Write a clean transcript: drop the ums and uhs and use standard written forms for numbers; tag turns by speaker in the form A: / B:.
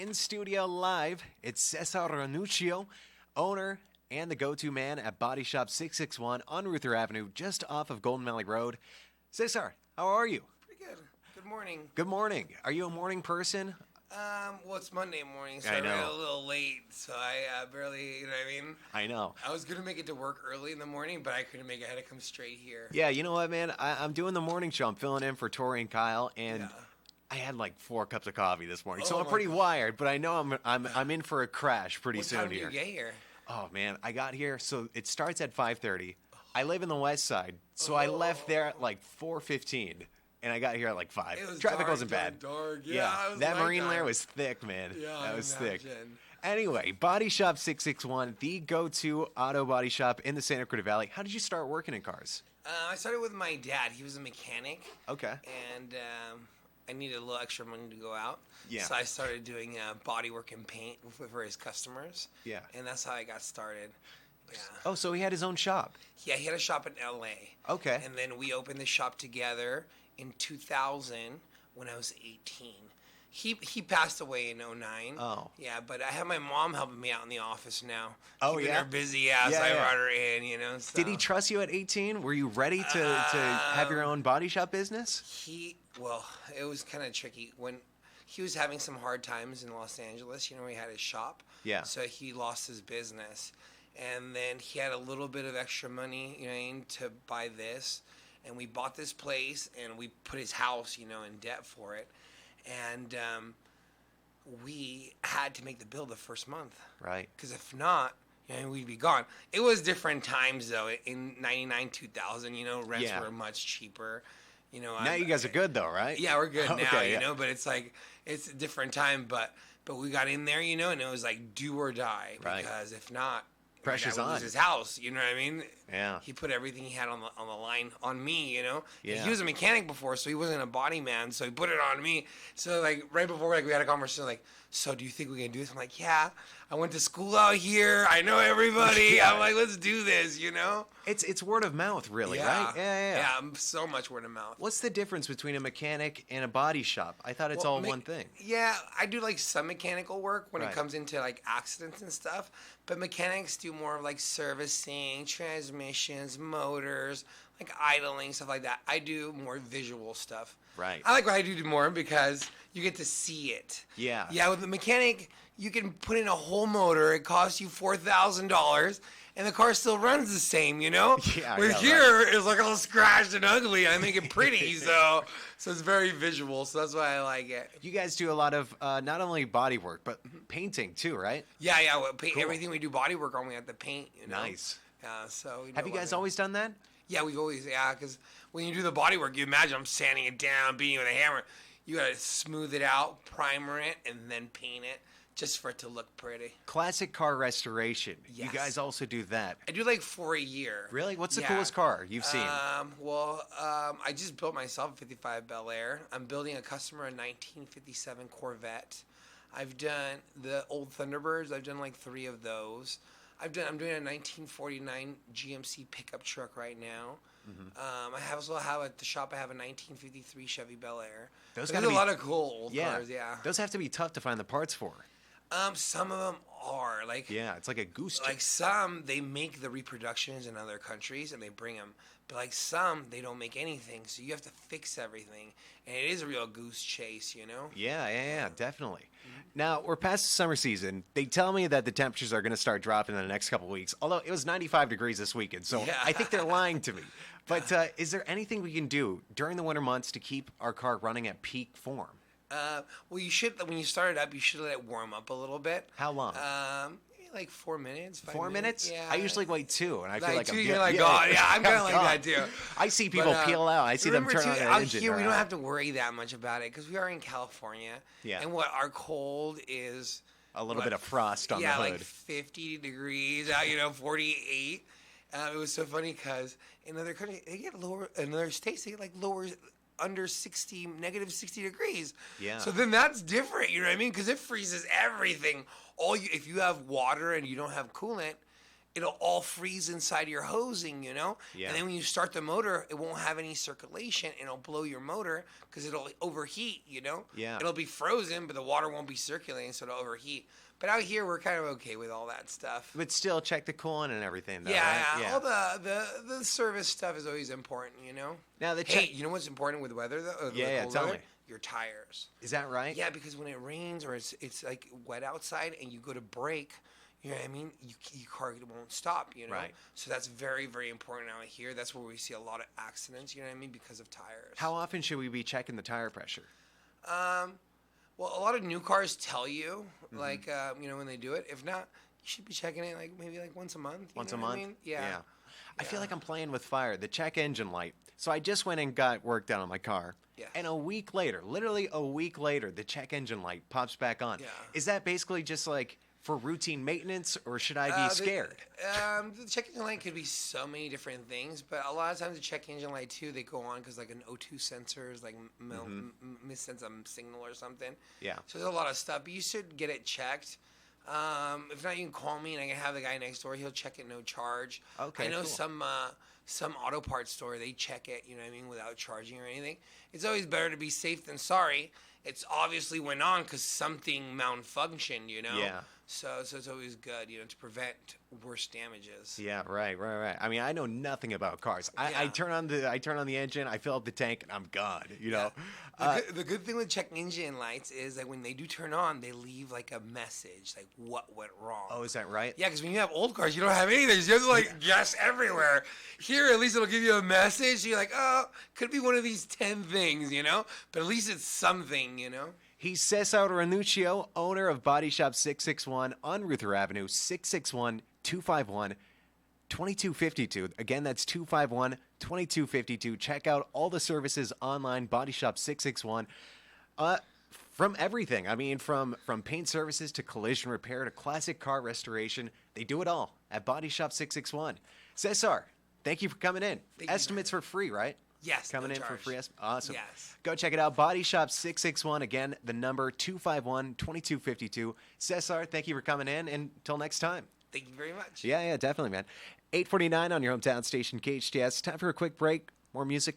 A: In studio live, it's Cesar Ranuschio, owner and the go-to man at Body Shop 661 on Ruther Avenue, just off of Golden Valley Road. Cesar, how are you?
B: Pretty good. Good morning.
A: Good morning. Are you a morning person?
B: Well, it's Monday morning, so
A: I
B: I ran
A: know.
B: a little late, so I barely, you know what I mean?
A: I know.
B: I was going to make it to work early in the morning, but I couldn't make it. I had to come straight here.
A: Yeah, you know what, man? I'm doing the morning show. I'm filling in for Tori and Kyle, and
B: Yeah.
A: I had like 4 cups of coffee this morning, so
B: Oh
A: I'm
B: my
A: pretty
B: God.
A: wired. But I know I'm in for a crash pretty
B: What
A: soon
B: time do
A: here.
B: you get here?
A: Oh man, I got here, so it starts at 5:30. I live in the West Side, so I left there at like 4:15, and I got here at like 5.
B: It was
A: Traffic
B: dark,
A: wasn't bad.
B: dark. Yeah, it was
A: that
B: like
A: marine
B: that.
A: layer was thick, man.
B: Yeah,
A: that
B: I
A: was thick.
B: imagine.
A: Anyway, Body Shop 661, the go-to auto body shop in the Santa Clarita Valley. How did you start working in cars?
B: I started with my dad. He was a mechanic,
A: Okay.
B: and I needed a little extra money to go out.
A: Yeah.
B: So I started doing body work and paint for his customers.
A: Yeah.
B: And that's how I got started. Yeah.
A: Oh, so he had his own shop.
B: Yeah, he had a shop in LA.
A: Okay.
B: And then we opened the shop together in 2000 when I was 18. He passed away in '09.
A: Oh.
B: Yeah, but I have my mom helping me out in the office now.
A: Oh,
B: Keeping
A: yeah?
B: her busy ass.
A: Yeah,
B: I
A: yeah.
B: brought her in, you know. So.
A: Did he trust you at 18? Were you ready to have your own body shop business?
B: Well, it was kind of tricky. When he was having some hard times in Los Angeles, you know, he had his shop.
A: Yeah.
B: So he lost his business. And then he had a little bit of extra money, you know, what I mean, to buy this. And we bought this place, and we put his house, you know, in debt for it. And we had to make the bill the first month.
A: Right.
B: Because if not, you know, we'd be gone. It was different times, though. In 99, 2000, you know, rents
A: Yeah.
B: were much cheaper. You know,
A: Now you guys are good though, right?
B: Yeah, we're good now,
A: Okay,
B: you
A: yeah.
B: know, but it's like, it's a different time. But we got in there, you know, and it was like do or die.
A: Right.
B: Because if not,
A: Pressure's
B: my dad would
A: on.
B: lose his house, you know what I mean?
A: Yeah.
B: He put everything he had on the line on me, you know?
A: Yeah.
B: He was a mechanic before, so he wasn't a body man, so he put it on me. So, like, right before, like, we had a conversation, like, so do you think we can do this? I'm like, yeah, I went to school out here. I know everybody.
A: Yeah.
B: I'm like, let's do this, you know?
A: It's word of mouth, really,
B: Yeah.
A: right? Yeah.
B: Yeah, so much word of mouth.
A: What's the difference between a mechanic and a body shop? I thought it's all one thing.
B: Yeah, I do like some mechanical work when
A: Right.
B: it comes into like accidents and stuff, but mechanics do more of like servicing, transmissions, motors, like idling, stuff like that. I do more visual stuff.
A: Right.
B: I like what I do more because you get to see it.
A: Yeah.
B: Yeah, with the mechanic, you can put in a whole motor. It costs you $4,000, and the car still runs the same. You know.
A: Yeah,
B: With
A: yeah,
B: here, it's like all scratched and ugly. I make it pretty, so it's very visual. So that's why I like it.
A: You guys do a lot of not only body work but painting too, right?
B: Yeah. Well,
A: Cool.
B: everything we do body work on, we have to paint. You know?
A: Nice.
B: So we do
A: Have
B: a
A: you
B: lot
A: guys
B: of-
A: always done that?
B: Yeah, we've always because when you do the body work, you imagine I'm sanding it down, beating it with a hammer. You gotta smooth it out, primer it, and then paint it just for it to look pretty.
A: Classic car restoration. You
B: Yes.
A: guys also do that.
B: I do like 4 a year.
A: Really? What's the
B: Yeah.
A: coolest car you've seen?
B: I just built myself a 55 Bel Air. I'm building a customer a 1957 Corvette. I've done the old Thunderbirds. I've done like 3 of those. I'm doing a 1949 GMC pickup truck right now. I also have at the shop. I have a 1953 Chevy Bel Air.
A: Those
B: There's
A: gotta
B: a
A: be-
B: lot of cool old cars. Yeah.
A: Those have to be tough to find the parts for.
B: Some of them are like.
A: Yeah, it's like a goose chase.
B: Like some, they make the reproductions in other countries and they bring them. But like some, they don't make anything, so you have to fix everything. And it is a real goose chase, you know?
A: Yeah, definitely. Now, we're past the summer season. They tell me that the temperatures are going to start dropping in the next couple of weeks, although it was 95 degrees this weekend, so
B: Yeah.
A: I think they're lying to me. But is there anything we can do during the winter months to keep our car running at peak form?
B: Well, you should, when you start it up, you should let it warm up a little bit.
A: How long?
B: Maybe like 4 minutes, 5
A: 4 minutes?
B: Yeah.
A: I usually wait 2, and I feel like
B: two,
A: I'm
B: you're like, God. Yeah, I'm kind of like that too.
A: I see people
B: But,
A: peel out. I see them
B: remember
A: turn on
B: too,
A: their
B: out
A: engine.
B: here, we
A: they're
B: don't
A: out.
B: have to worry that much about it because we are in California.
A: Yeah.
B: And what our cold is
A: A little bit of frost on the
B: yeah,
A: hood.
B: like 50 degrees out, 48. It was so funny because in other countries, they get lower, in other states, they get like lower, under 60, negative 60 degrees.
A: Yeah.
B: So then that's different, you know what I mean? Because it freezes everything. If you have water and you don't have coolant, it'll all freeze inside your hosing, you know?
A: Yeah.
B: And then when you start the motor, it won't have any circulation and it'll blow your motor because it'll overheat, you know?
A: Yeah.
B: It'll be frozen, but the water won't be circulating, so it'll overheat. But out here, we're kind of okay with all that stuff.
A: But still, check the coolant and everything, though,
B: Yeah,
A: right?
B: yeah. All the service stuff is always important, you know?
A: Now, the
B: Hey, you know what's important with weather, though?
A: Yeah,
B: cold
A: tell
B: weather?
A: me.
B: Your tires.
A: Is that right?
B: Yeah, because when it rains or it's like wet outside and you go to brake, you know what I mean? Your car won't stop, you know?
A: Right.
B: So that's very, very important out here. That's where we see a lot of accidents, you know what I mean? Because of tires.
A: How often should we be checking the tire pressure?
B: Well, a lot of new cars tell you, like, you know, when they do it. If not, you should be checking it like maybe like once a month.
A: Once
B: know
A: a
B: what
A: month?
B: I mean? Yeah.
A: I feel like I'm playing with fire. The check engine light. So I just went and got work done on my car.
B: Yeah.
A: And a week later, literally a week later, the check engine light pops back on.
B: Yeah.
A: Is that basically just like for routine maintenance, or should I be scared?
B: The check engine light could be so many different things, but a lot of times the check engine light too, they go on because like an O2 sensor is like missense a signal or something.
A: Yeah.
B: So there's a lot of stuff, but you should get it checked. If not, you can call me and I can have the guy next door. He'll check it, no charge.
A: Okay,
B: I know
A: cool.
B: some auto parts store, they check it, you know what I mean, without charging or anything. It's always better to be safe than sorry. It's obviously went on because something malfunctioned, you know?
A: Yeah.
B: So it's always good, you know, to prevent worse damages.
A: Yeah, right. I mean, I know nothing about cars. I
B: Yeah.
A: turn on the engine, I fill up the tank, and I'm gone. You know.
B: The good thing with check engine lights is that when they do turn on, they leave like a message, like what went wrong.
A: Oh, is that right?
B: Yeah, because when you have old cars, you don't have anything. So you have to like guess everywhere. Here, at least it'll give you a message. You're like, oh, could be one of these 10 things, you know? But at least it's something, you know?
A: He's Cesar Ranuschio, owner of Body Shop 661 on Ruther Avenue, 661-251-2252. Again, that's 251-2252. Check out all the services online, Body Shop 661. From everything. I mean, from paint services to collision repair to classic car restoration, they do it all at Body Shop 661. Cesar, thank you for coming in.
B: Thank you.
A: Estimates for free, right?
B: Yes,
A: Coming
B: no
A: in for
B: charge.
A: free. Awesome.
B: Yes.
A: Go check it out. Body Shop 661. Again, the number 251-2252. Cesar, thank you for coming in. And until next time.
B: Thank you very much.
A: Yeah, definitely, man. 8:49 on your hometown station, KHTS. Time for a quick break. More music.